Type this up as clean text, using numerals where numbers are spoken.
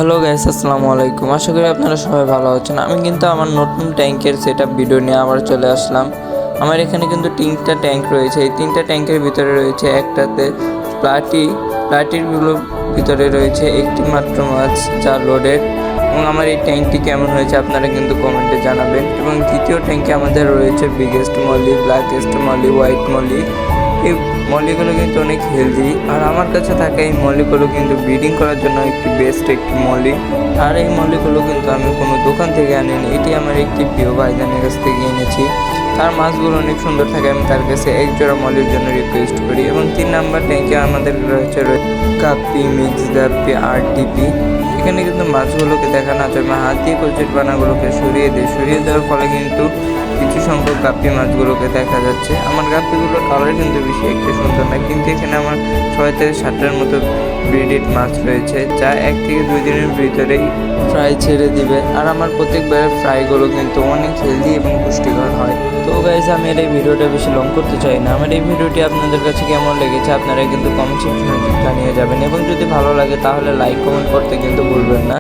Hello guys, আসসালামু আলাইকুম। আশা করি আপনারা সবাই ভালো আছেন। আমি কিন্তু আমার নতুন ট্যাঙ্কের সেটআপ ভিডিও নিয়ে আবার চলে আসলাম। আমার এখানে কিন্তু 3টা ট্যাঙ্ক রয়েছে। এই 3টা ট্যাঙ্কের ভিতরে রয়েছে একটাতে প্লাটিগুলোর ভিতরে রয়েছে একটি মাত্র মাছ যা লোডেড। এবং আমার এই ট্যাঙ্কটি কেমন হয়েছে আপনারা কিন্তু কমেন্টে জানাবেন। এবং দ্বিতীয় ট্যাঙ্কে আমাদের রয়েছে biggest molly, blackest molly, white molly. এই মলিগুলো কিন্তু অনেক হেলদি, আর আমার কাছে থাকা এই মলিগুলো কিন্তু ব্রিডিং করার জন্য বেস্ট একটি মলি। আর এই মলিগুলো কিন্তু আমি কোনো দোকান থেকে আনিনি, এটি আমার একটি প্রিয় ভাইজানের কাছ থেকে এনেছি। তার মাছগুলো অনেক সুন্দর থাকে, আমি তার কাছে এক জোড়া মলির জন্য রিকোয়েস্ট করি। এবং 3 নাম্বার ট্যাঙ্কে আমাদের রয়েছে কাপ্পি, মিক্স গাপ্পি, আরটিপি। এখানে কিন্তু মাছগুলোকে দেখা না যায়, হাত দিয়ে কচুর পানাগুলোকে সরিয়ে দেওয়ার ফলে কিন্তু কিছু সংখ্যক গাপ্পি মাছগুলোকে দেখা যাচ্ছে। আমার গাপ্পিগুলোর কালার কিন্তু বেশি একটা সুন্দর না, কিন্তু এখানে আমার 6 থেকে 7টার মতো ব্রিডেড মাছ রয়েছে, যা 1 থেকে 2 দিনের ভিতরেই ফ্রাই ছেড়ে দিবে। আর আমার প্রত্যেকবার ফ্রাইগুলো কিন্তু অনেক হেলদি এবং পুষ্টিকর হয়। তো গাইজ, আমি এই ভিডিওটা বেশি লং করতে চাই না। আমার এই ভিডিওটি আপনাদের কাছে কেমন লেগেছে আপনারা কিন্তু কমেন্ট সেকশনে জানিয়ে যাবেন, এবং যদি ভালো লাগে তাহলে লাইক কমেন্ট করতে কিন্তু ভুলবেন না।